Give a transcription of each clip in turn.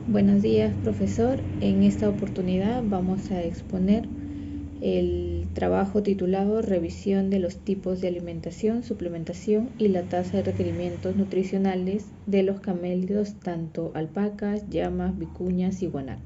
Buenos días, profesor. En esta oportunidad vamos a exponer el trabajo titulado Revisión de los tipos de alimentación, suplementación y la tasa de requerimientos nutricionales de los camélidos, tanto alpacas, llamas, vicuñas y guanacos.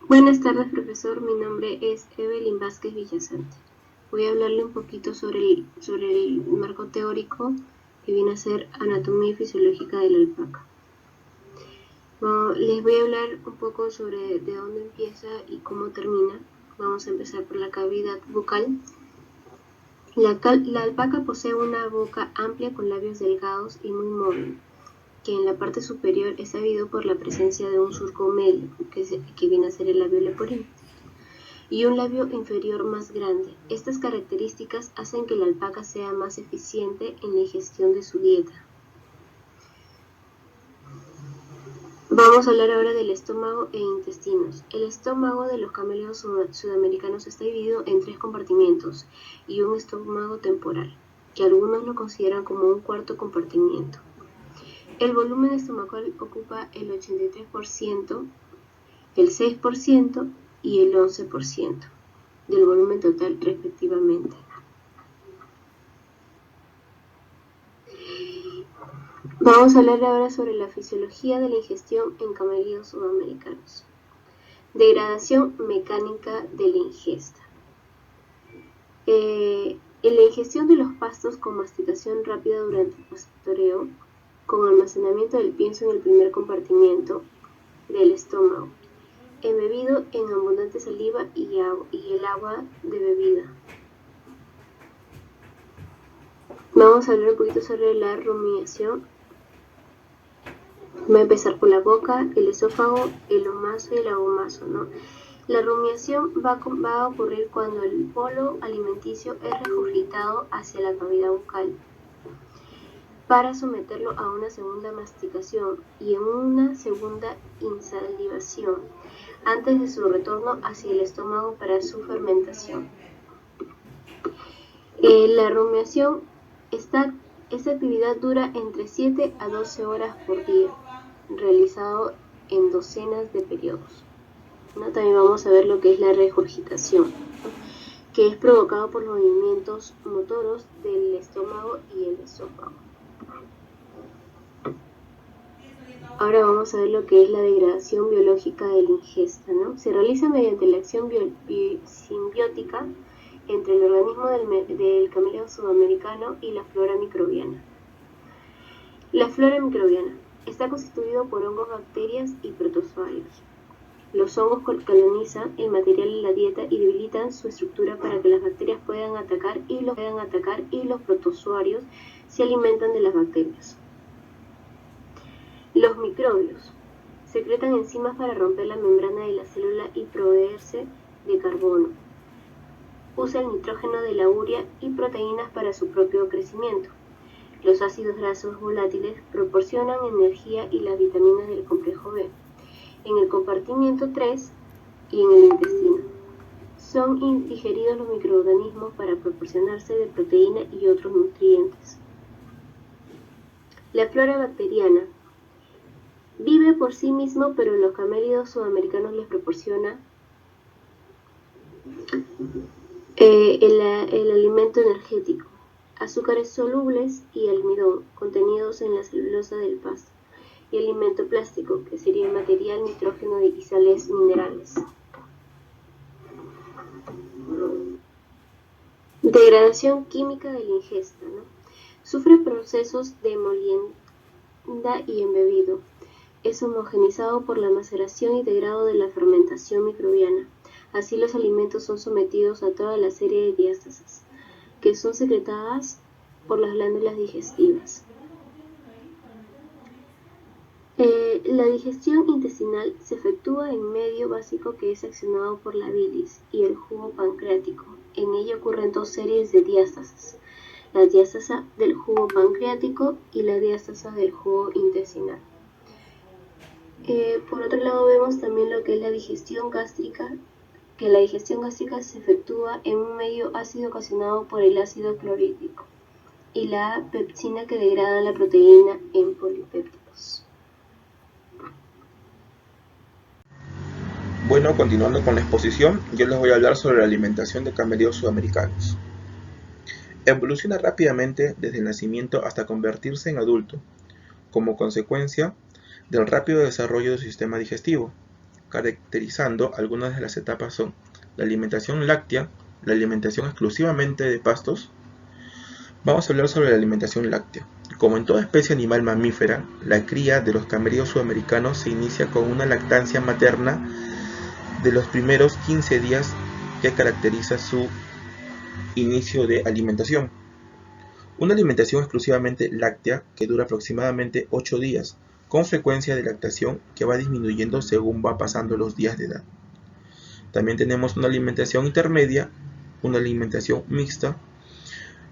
Buenas tardes, profesor. Mi nombre es Evelyn Vázquez Villasante. Voy a hablarle un poquito sobre el marco teórico que viene a ser anatomía fisiológica de la alpaca. Les voy a hablar un poco sobre de dónde empieza y cómo termina. Vamos a empezar por la cavidad bucal. La alpaca posee una boca amplia con labios delgados y muy móvil, que en la parte superior es sabido por la presencia de un surco medio, que viene a ser el labio leporino, y un labio inferior más grande. Estas características hacen que la alpaca sea más eficiente en la ingestión de su dieta. Vamos a hablar ahora del estómago e intestinos. El estómago de los camélidos sudamericanos está dividido en 3 compartimientos y un estómago temporal, que algunos lo consideran como un cuarto compartimiento. El volumen estomacal ocupa el 83%, el 6% y el 11% del volumen total respectivamente. Vamos a hablar ahora sobre la fisiología de la ingestión en camélidos sudamericanos. Degradación mecánica de la ingesta. En la ingestión de los pastos con masticación rápida durante el pastoreo, con almacenamiento del pienso en el primer compartimiento del estómago, embebido en abundante saliva y el agua de bebida. Vamos a hablar un poquito sobre la rumiación. Va a empezar por la boca, el esófago, el omaso y el abomaso, ¿no? La rumiación va a ocurrir cuando el bolo alimenticio es regurgitado hacia la cavidad bucal para someterlo a una segunda masticación y en una segunda insalivación antes de su retorno hacia el estómago para su fermentación. La rumiación, esta actividad dura entre 7 a 12 horas por día, realizado en docenas de periodos. ¿No? También vamos a ver lo que es la regurgitación, que es provocado por los movimientos motoros del estómago y el esófago. Ahora vamos a ver lo que es la degradación biológica de la ingesta, ¿no? Se realiza mediante la acción simbiótica entre el organismo del camélido sudamericano y la flora microbiana. La flora microbiana está constituida por hongos, bacterias y protozoarios. Los hongos colonizan el material en la dieta y debilitan su estructura para que las bacterias puedan atacar y los protozoarios se alimentan de las bacterias. Los microbios secretan enzimas para romper la membrana de la célula y proveerse de carbono. Usa el nitrógeno de la urea y proteínas para su propio crecimiento. Los ácidos grasos volátiles proporcionan energía y las vitaminas del complejo B. En el compartimiento 3 y en el intestino. Son digeridos los microorganismos para proporcionarse de proteína y otros nutrientes. La flora bacteriana vive por sí mismo, pero los camélidos sudamericanos les proporciona el alimento energético, azúcares solubles y almidón contenidos en la celulosa del pasto, y alimento plástico, que sería el material, nitrógeno y sales minerales. Degradación química de la ingesta, ¿no? Sufre procesos de molienda y embebido. Es homogenizado por la maceración y degrado de la fermentación microbiana. Así los alimentos son sometidos a toda la serie de diástasis, que son secretadas por las glándulas digestivas. La digestión intestinal se efectúa en medio básico que es accionado por la bilis y el jugo pancreático. En ella ocurren 2 series de diástasis, la diástasa del jugo pancreático y la diástasa del jugo intestinal. Por otro lado vemos también lo que es la digestión gástrica, que la digestión gástrica se efectúa en un medio ácido ocasionado por el ácido clorhídrico y la pepsina que degrada la proteína en polipéptidos. Bueno, continuando con la exposición, yo les voy a hablar sobre la alimentación de camellos sudamericanos. Evoluciona rápidamente desde el nacimiento hasta convertirse en adulto, como consecuencia del rápido desarrollo de su sistema digestivo, caracterizando algunas de las etapas son la alimentación láctea, la alimentación exclusivamente de pastos. Vamos a hablar sobre la alimentación láctea. Como en toda especie animal mamífera, la cría de los camellos sudamericanos se inicia con una lactancia materna de los primeros 15 días que caracteriza su inicio de alimentación. Una alimentación exclusivamente láctea que dura aproximadamente 8 días, con frecuencia de lactación que va disminuyendo según va pasando los días de edad. También tenemos una alimentación intermedia, una alimentación mixta.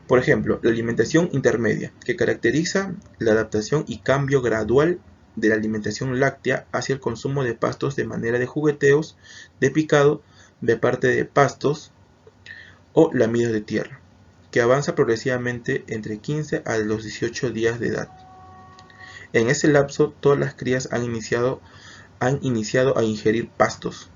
Por ejemplo, la alimentación intermedia, que caracteriza la adaptación y cambio gradual de la alimentación láctea hacia el consumo de pastos de manera de jugueteos, de picado, de parte de pastos o lamidos de tierra, que avanza progresivamente entre 15 a los 18 días de edad. En ese lapso, todas las crías han iniciado a ingerir pastos.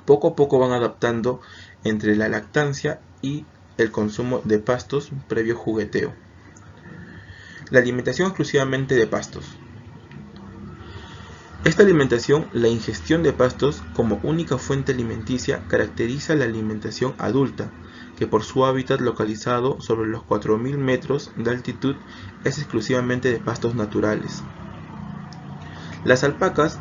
Poco a poco van adaptando entre la lactancia y el consumo de pastos previo jugueteo. La alimentación exclusivamente de pastos. Esta alimentación, la ingestión de pastos como única fuente alimenticia, caracteriza la alimentación adulta, que por su hábitat localizado sobre los 4000 metros de altitud es exclusivamente de pastos naturales. Las alpacas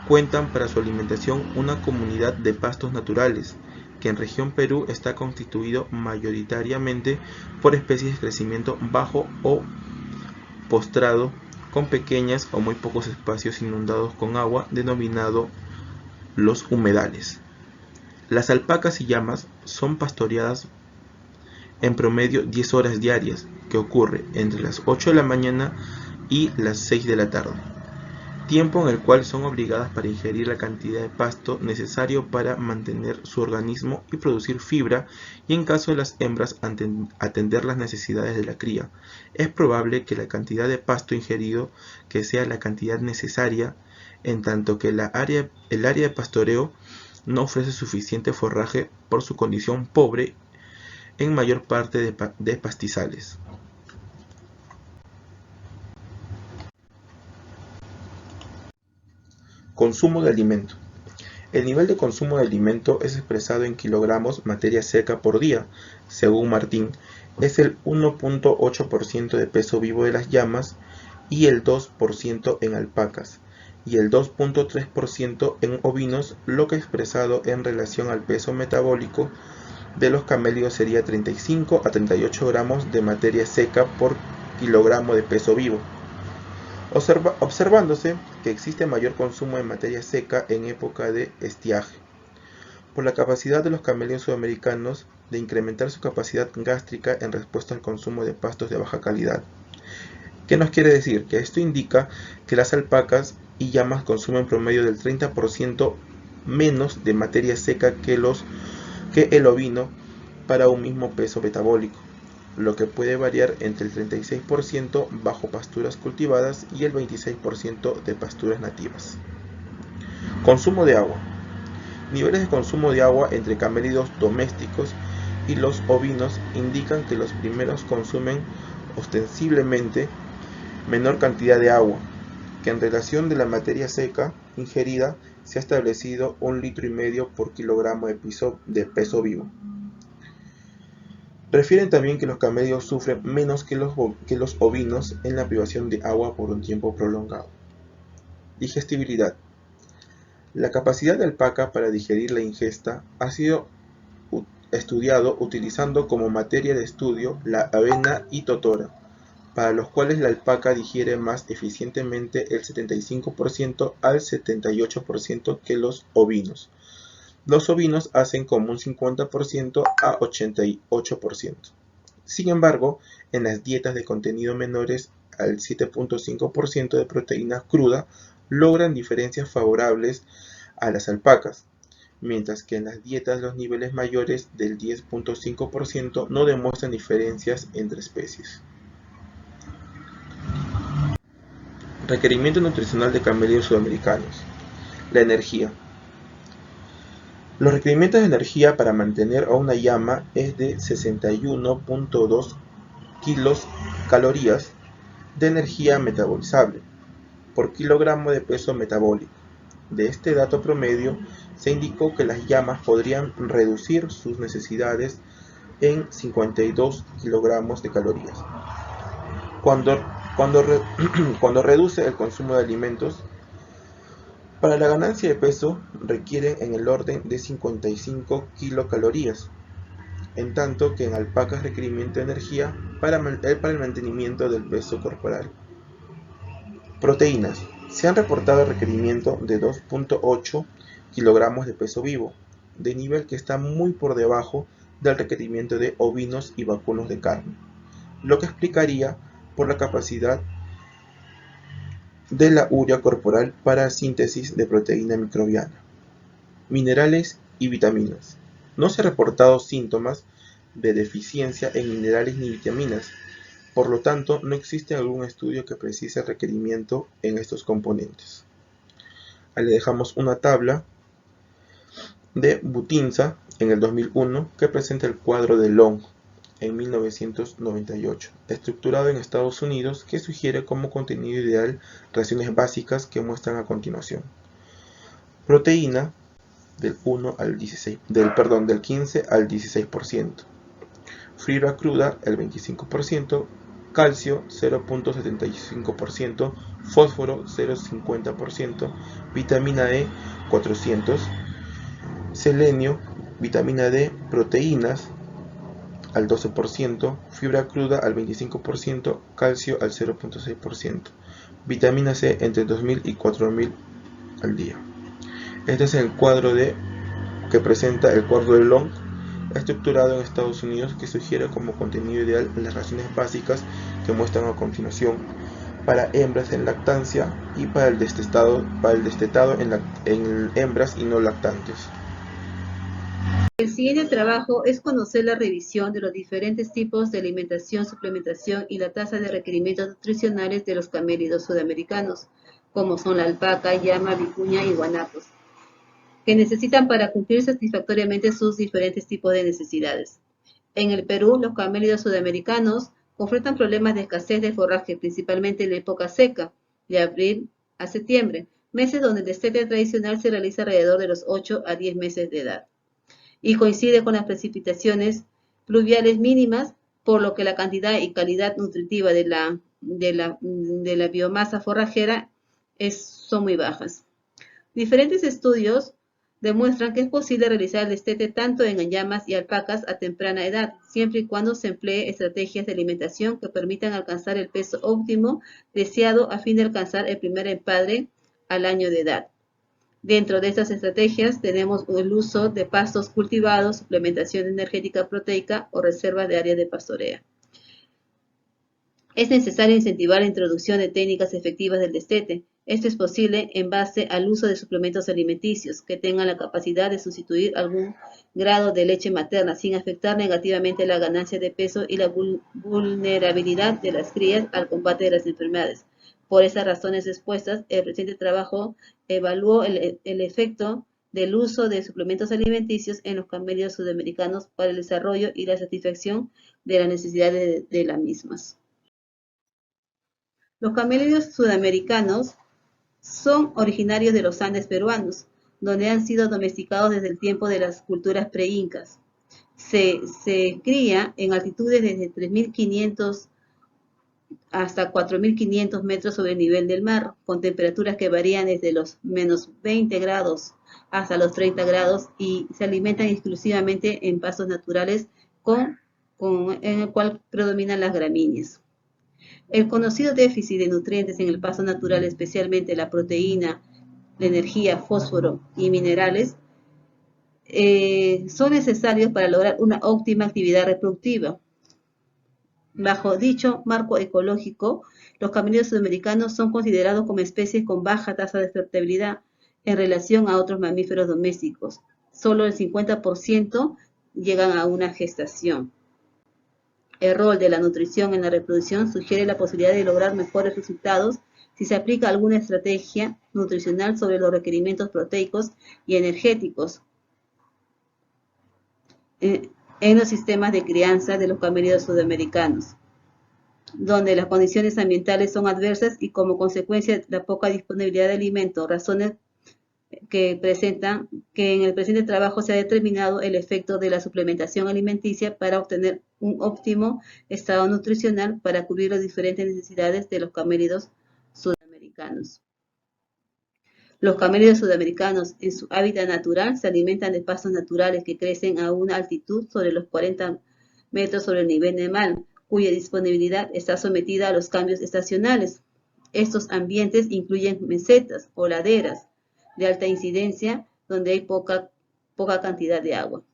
cuentan para su alimentación una comunidad de pastos naturales, que en región Perú está constituido mayoritariamente por especies de crecimiento bajo o postrado, con pequeñas o muy pocos espacios inundados con agua, denominado los humedales. Las alpacas y llamas son pastoreadas en promedio 10 horas diarias, que ocurre entre las 8 de la mañana y las 6 de la tarde, tiempo en el cual son obligadas para ingerir la cantidad de pasto necesario para mantener su organismo y producir fibra, y en caso de las hembras atender las necesidades de la cría. Es probable que la cantidad de pasto ingerido que sea la cantidad necesaria, en tanto que el área de pastoreo no ofrece suficiente forraje por su condición pobre en mayor parte de pastizales. Consumo de alimento. El nivel de consumo de alimento es expresado en kilogramos materia seca por día. Según Martín, es el 1.8% de peso vivo de las llamas y el 2% en alpacas, y el 2.3% en ovinos, lo que expresado en relación al peso metabólico de los camélidos sería 35 a 38 gramos de materia seca por kilogramo de peso vivo, observándose que existe mayor consumo de materia seca en época de estiaje, por la capacidad de los camélidos sudamericanos de incrementar su capacidad gástrica en respuesta al consumo de pastos de baja calidad. ¿Qué nos quiere decir? Que esto indica que las alpacas y llamas consumen promedio del 30% menos de materia seca que el ovino para un mismo peso metabólico, lo que puede variar entre el 36% bajo pasturas cultivadas y el 26% de pasturas nativas. Consumo de agua. Niveles de consumo de agua entre camélidos domésticos y los ovinos indican que los primeros consumen ostensiblemente menor cantidad de agua, que en relación de la materia seca ingerida se ha establecido 1,5 litros por kilogramo de peso vivo. Refieren también que los camélidos sufren menos que los ovinos en la privación de agua por un tiempo prolongado. Digestibilidad. La capacidad de alpaca para digerir la ingesta ha sido estudiado utilizando como materia de estudio la avena y totora, para los cuales la alpaca digiere más eficientemente el 75% al 78% que los ovinos. Los ovinos hacen como un 50% a 88%. Sin embargo, en las dietas de contenido menores al 7.5% de proteína cruda logran diferencias favorables a las alpacas, mientras que en las dietas los niveles mayores del 10.5% no demuestran diferencias entre especies. Requerimiento nutricional de camélidos sudamericanos. La energía. Los requerimientos de energía para mantener a una llama es de 61.2 kilocalorías de energía metabolizable por kilogramo de peso metabólico. De este dato promedio, se indicó que las llamas podrían reducir sus necesidades en 52 kilogramos de calorías. Cuando reduce el consumo de alimentos, para la ganancia de peso requieren en el orden de 55 kilocalorías, en tanto que en alpacas requerimiento de energía para el mantenimiento del peso corporal. Proteínas. Se han reportado el requerimiento de 2.8 kilogramos de peso vivo, de nivel que está muy por debajo del requerimiento de ovinos y vacunos de carne, lo que explicaría por la capacidad de la urea corporal para síntesis de proteína microbiana. Minerales y vitaminas. No se han reportado síntomas de deficiencia en minerales ni vitaminas, por lo tanto no existe algún estudio que precise el requerimiento en estos componentes. Ahí le dejamos una tabla de Butinsa en el 2001 que presenta el cuadro de Long en 1998, estructurado en Estados Unidos, que sugiere como contenido ideal reacciones básicas que muestran a continuación. Proteína del 15 al 16%, fibra cruda el 25%, calcio 0.75%, fósforo 0.50%, vitamina E 400, selenio, vitamina D, proteínas al 12%, fibra cruda al 25%, calcio al 0.6%, vitamina C entre 2000 y 4000 al día. Este es el cuadro que presenta el cuadro de Long, estructurado en Estados Unidos, que sugiere como contenido ideal las raciones básicas que muestran a continuación para hembras en lactancia y para el destetado en hembras y no lactantes. El siguiente trabajo es conocer la revisión de los diferentes tipos de alimentación, suplementación y la tasa de requerimientos nutricionales de los camélidos sudamericanos, como son la alpaca, llama, vicuña y guanacos, que necesitan para cumplir satisfactoriamente sus diferentes tipos de necesidades. En el Perú, los camélidos sudamericanos confrontan problemas de escasez de forraje, principalmente en la época seca, de abril a septiembre, meses donde el destete tradicional se realiza alrededor de los 8 a 10 meses de edad, y coincide con las precipitaciones pluviales mínimas, por lo que la cantidad y calidad nutritiva de la biomasa forrajera son muy bajas. Diferentes estudios demuestran que es posible realizar el destete tanto en llamas y alpacas a temprana edad, siempre y cuando se emplee estrategias de alimentación que permitan alcanzar el peso óptimo deseado a fin de alcanzar el primer empadre al año de edad. Dentro de estas estrategias tenemos el uso de pastos cultivados, suplementación energética proteica o reservas de áreas de pastoreo. Es necesario incentivar la introducción de técnicas efectivas del destete. Esto es posible en base al uso de suplementos alimenticios que tengan la capacidad de sustituir algún grado de leche materna sin afectar negativamente la ganancia de peso y la vulnerabilidad de las crías al combate de las enfermedades. Por esas razones expuestas, el reciente trabajo evaluó el efecto del uso de suplementos alimenticios en los camélidos sudamericanos para el desarrollo y la satisfacción de las necesidades de las mismas. Los camélidos sudamericanos son originarios de los Andes peruanos, donde han sido domesticados desde el tiempo de las culturas pre-incas. Se cría en altitudes desde 3.500 hasta 4.500 metros sobre el nivel del mar, con temperaturas que varían desde los menos 20 grados hasta los 30 grados y se alimentan exclusivamente en pastos naturales en el cual predominan las gramíneas. El conocido déficit de nutrientes en el pasto natural, especialmente la proteína, la energía, fósforo y minerales, son necesarios para lograr una óptima actividad reproductiva. Bajo dicho marco ecológico, los camélidos sudamericanos son considerados como especies con baja tasa de fertilidad en relación a otros mamíferos domésticos. Solo el 50% llegan a una gestación. El rol de la nutrición en la reproducción sugiere la posibilidad de lograr mejores resultados si se aplica alguna estrategia nutricional sobre los requerimientos proteicos y energéticos en los sistemas de crianza de los camélidos sudamericanos, donde las condiciones ambientales son adversas y como consecuencia la poca disponibilidad de alimento, razones que presentan que en el presente trabajo se ha determinado el efecto de la suplementación alimenticia para obtener un óptimo estado nutricional para cubrir las diferentes necesidades de los camélidos sudamericanos. Los camélidos sudamericanos en su hábitat natural se alimentan de pastos naturales que crecen a una altitud sobre los 40 metros sobre el nivel del mar, cuya disponibilidad está sometida a los cambios estacionales. Estos ambientes incluyen mesetas o laderas de alta incidencia donde hay poca cantidad de agua.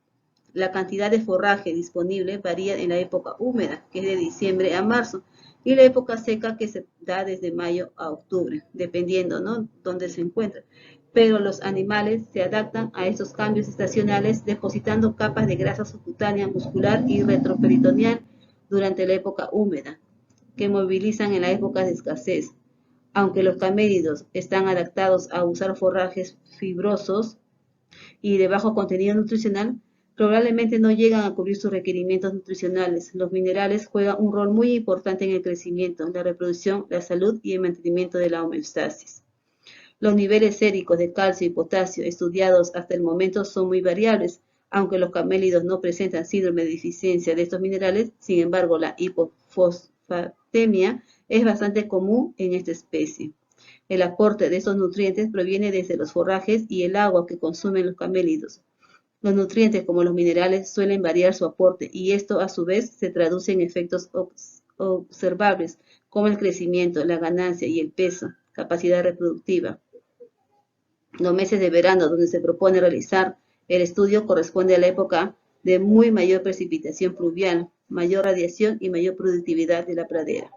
La cantidad de forraje disponible varía en la época húmeda, que es de diciembre a marzo, y la época seca, que se da desde mayo a octubre, dependiendo, ¿no?, dónde se encuentra. Pero los animales se adaptan a estos cambios estacionales depositando capas de grasa subcutánea, muscular y retroperitoneal durante la época húmeda, que movilizan en la época de escasez. Aunque los camélidos están adaptados a usar forrajes fibrosos y de bajo contenido nutricional, probablemente no llegan a cubrir sus requerimientos nutricionales. Los minerales juegan un rol muy importante en el crecimiento, la reproducción, la salud y el mantenimiento de la homeostasis. Los niveles séricos de calcio y potasio estudiados hasta el momento son muy variables. Aunque los camélidos no presentan síndrome de deficiencia de estos minerales, sin embargo, la hipofosfatemia es bastante común en esta especie. El aporte de estos nutrientes proviene desde los forrajes y el agua que consumen los camélidos. Los nutrientes, como los minerales, suelen variar su aporte y esto a su vez se traduce en efectos observables como el crecimiento, la ganancia y el peso, capacidad reproductiva. Los meses de verano donde se propone realizar el estudio corresponde a la época de muy mayor precipitación pluvial, mayor radiación y mayor productividad de la pradera.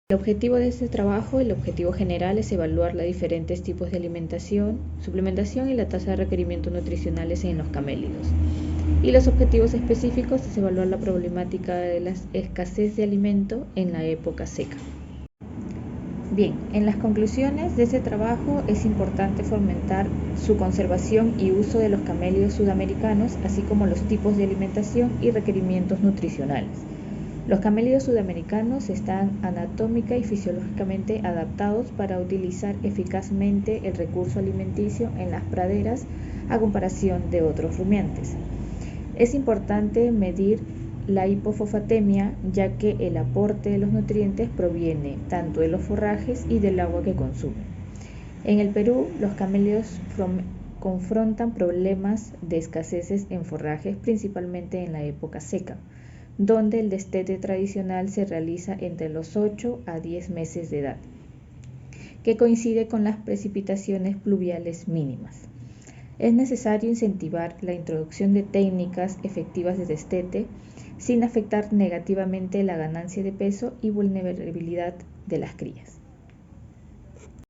El objetivo de este trabajo, el objetivo general, es evaluar los diferentes tipos de alimentación, suplementación y la tasa de requerimientos nutricionales en los camélidos. Y los objetivos específicos es evaluar la problemática de la escasez de alimento en la época seca. Bien, en las conclusiones de este trabajo es importante fomentar su conservación y uso de los camélidos sudamericanos, así como los tipos de alimentación y requerimientos nutricionales. Los camélidos sudamericanos están anatómica y fisiológicamente adaptados para utilizar eficazmente el recurso alimenticio en las praderas a comparación de otros rumiantes. Es importante medir la hipofosfatemia, ya que el aporte de los nutrientes proviene tanto de los forrajes y del agua que consumen. En el Perú, los camélidos confrontan problemas de escaseces en forrajes, principalmente en la época seca, donde el destete tradicional se realiza entre los 8 a 10 meses de edad, que coincide con las precipitaciones pluviales mínimas. Es necesario incentivar la introducción de técnicas efectivas de destete sin afectar negativamente la ganancia de peso y vulnerabilidad de las crías.